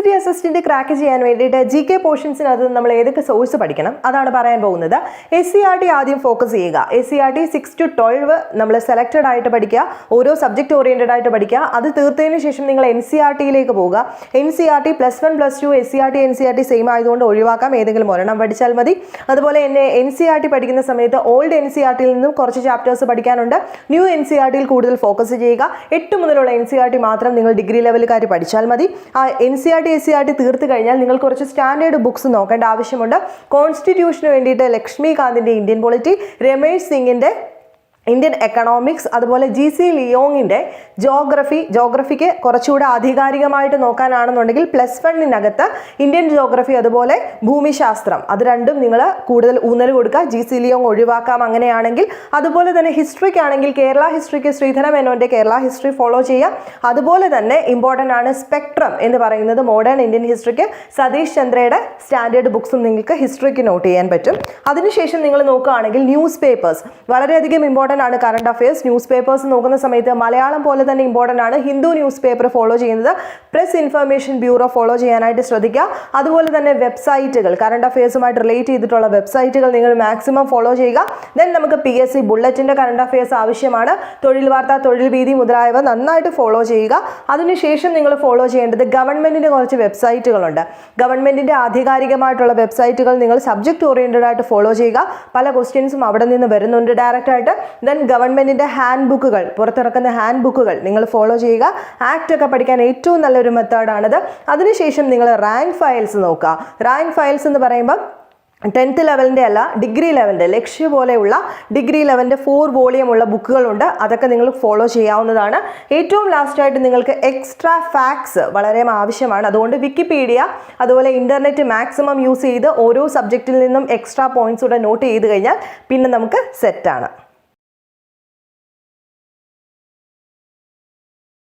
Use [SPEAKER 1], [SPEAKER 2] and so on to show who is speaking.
[SPEAKER 1] University assistant crack ചെയ്യാൻ വേണ്ടിയിട്ട് GK പോർഷൻസിനകത്ത് നമ്മൾ ഏതൊക്കെ സോഴ്സ് പഠിക്കണം അതാണ് പറയാൻ പോകുന്നത്. SCERT ആദ്യം ഫോക്കസ് ചെയ്യുക. SCERT 6 to 12 നമ്മൾ സെലക്റ്റഡ് ആയിട്ട് പഠിക്കുക, ഓരോ സബ്ജക്ട് ഓറിയന്റഡ് ആയിട്ട് പഠിക്കുക. അത് തീർത്തതിന് ശേഷം നിങ്ങൾ NCERTയിലേക്ക് പോവുക. NCERT +1 +2 SCERT NCERT സെയിം ആയതുകൊണ്ട് ഒഴിവാക്കാം, ഏതെങ്കിലും ഒരെണ്ണം പഠിച്ചാൽ മതി. അതുപോലെ തന്നെ NCERT പഠിക്കുന്ന സമയത്ത് ഓൾഡ് NCERTയിൽ നിന്നും കുറച്ച് ചാപ്റ്റേഴ്സ് പഠിക്കാനുണ്ട്. ന്യൂ NCERTയിൽ കൂടുതൽ ഫോക്കസ് ചെയ്യുക. 8 മുതലുള്ള NCERT മാത്രം നിങ്ങൾ ഡിഗ്രി ലെവലുകാർ പഠിച്ചാൽ മതി. NCERT SCERT തീർത്ത് കഴിഞ്ഞാൽ നിങ്ങൾ കുറച്ച് സ്റ്റാൻഡേർഡ് ബുക്സ് നോക്കേണ്ട ആവശ്യമുണ്ട്. കോൺസ്റ്റിറ്റ്യൂഷന് വേണ്ടിയിട്ട് ലക്ഷ്മികാന്തിൻ്റെ ഇന്ത്യൻ പോളിറ്റി, രമേശ് സിംഗിൻ്റെ ഇന്ത്യൻ എക്കണോമിക്സ്, അതുപോലെ GC ലിയോങ്ങിൻ്റെ ജോഗ്രഫിക്ക് കുറച്ചുകൂടെ ആധികാരികമായിട്ട് നോക്കാനാണെന്നുണ്ടെങ്കിൽ +1 ഇന്ത്യൻ ജോഗ്രഫി അതുപോലെ ഭൂമിശാസ്ത്രം, അത് രണ്ടും നിങ്ങൾ കൂടുതൽ ഊന്നൽ കൊടുക്കുക. GC ലിയോങ് ഒഴിവാക്കാം അങ്ങനെയാണെങ്കിൽ. അതുപോലെ തന്നെ ഹിസ്റ്ററിക്കാണെങ്കിൽ കേരള ഹിസ്റ്ററിക്ക് ശ്രീധര മേനോൻ്റെ കേരള ഹിസ്റ്ററി ഫോളോ ചെയ്യുക. അതുപോലെ തന്നെ ഇമ്പോർട്ടൻ്റ് ആണ് സ്പെക്ട്രം എന്ന് പറയുന്നത് മോഡേൺ ഇന്ത്യൻ ഹിസ്റ്ററിക്ക് സതീഷ് ചന്ദ്രയുടെ സ്റ്റാൻഡേർഡ് ബുക്സും നിങ്ങൾക്ക് ഹിസ്റ്ററിക്ക് നോട്ട് ചെയ്യാൻ പറ്റും. അതിനുശേഷം നിങ്ങൾ നോക്കുകയാണെങ്കിൽ ന്യൂസ് പേപ്പേഴ്സ് വളരെയധികം ഇമ്പോർട്ടൻ്റ് ആണ്. കറണ്ട് അഫയേഴ്സ് ന്യൂസ് പേപ്പേഴ്സ് നോക്കുന്ന സമയത്ത് മലയാളം പോലെ തന്നെ ഇമ്പോർട്ടൻ്റ് ആണ്. ഹിന്ദു ന്യൂസ് പേപ്പർ ഫോളോ ചെയ്യുന്നത്, പ്രസ് ഇൻഫർമേഷൻ ബ്യൂറോ ഫോളോ ചെയ്യാനായിട്ട് ശ്രദ്ധിക്കുക. അതുപോലെ തന്നെ വെബ്സൈറ്റുകൾ, കറണ്ട് അഫയേഴ്സുമായിട്ട് റിലേറ്റ് ചെയ്തിട്ടുള്ള വെബ്സൈറ്റുകൾ നിങ്ങൾ മാക്സിമം ഫോളോ ചെയ്യുക. ദെൻ നമുക്ക് PSC ബുള്ളറ്റിൻ്റെ കറണ്ട് അഫയേഴ്സ് ആവശ്യമാണ്. തൊഴിൽ വാർത്ത, തൊഴിൽ വീതി മുതലായവ നന്നായിട്ട് ഫോളോ ചെയ്യുക. അതിനുശേഷം നിങ്ങൾ ഫോളോ ചെയ്യേണ്ടത് ഗവൺമെൻറ്റിൻ്റെ കുറച്ച് വെബ്സൈറ്റുകളുണ്ട്. ഗവൺമെൻറ്റിൻ്റെ ആധികാരികമായിട്ടുള്ള വെബ്സൈറ്റുകൾ നിങ്ങൾ സബ്ജക്ട് ഓറിയൻറ്റഡ് ആയിട്ട് ഫോളോ ചെയ്യുക. പല ക്വസ്റ്റ്യൻസും അവിടെ നിന്ന് വരുന്നുണ്ട് ഡയറക്റ്റായിട്ട്. ദെൻ ഗവൺമെൻറ്റിൻ്റെ ഹാൻഡ് ബുക്കുകൾ, പുറത്തിറക്കുന്ന ഹാൻഡ് ബുക്കുകൾ നിങ്ങൾ ഫോളോ ചെയ്യുക. ആക്ട് ഒക്കെ പഠിക്കാൻ ഏറ്റവും നല്ലൊരു മെത്തേഡാണിത്. അതിനുശേഷം നിങ്ങൾ റാങ്ക് ഫയൽസ് നോക്കുക. റാങ്ക് ഫയൽസ് എന്ന് പറയുമ്പോൾ 10th ലെവലിൻ്റെ അല്ല, ഡിഗ്രി ലെവലിൻ്റെ, ലക്ഷ്യ പോലെയുള്ള ഡിഗ്രി ലെവലിൻ്റെ 4 വോളിയം ഉള്ള ബുക്കുകളുണ്ട്. അതൊക്കെ നിങ്ങൾ ഫോളോ ചെയ്യാവുന്നതാണ്. ഏറ്റവും ലാസ്റ്റായിട്ട് നിങ്ങൾക്ക് എക്സ്ട്രാ ഫാക്ട്സ് വളരെ ആവശ്യമാണ്. അതുകൊണ്ട് വിക്കിപീഡിയ അതുപോലെ ഇൻ്റർനെറ്റ് മാക്സിമം യൂസ് ചെയ്ത് ഓരോ സബ്ജക്റ്റിൽ നിന്നും എക്സ്ട്രാ പോയിന്റ്സ് കൂടെ നോട്ട് ചെയ്ത് കഴിഞ്ഞാൽ പിന്നെ നമുക്ക് സെറ്റാണ്.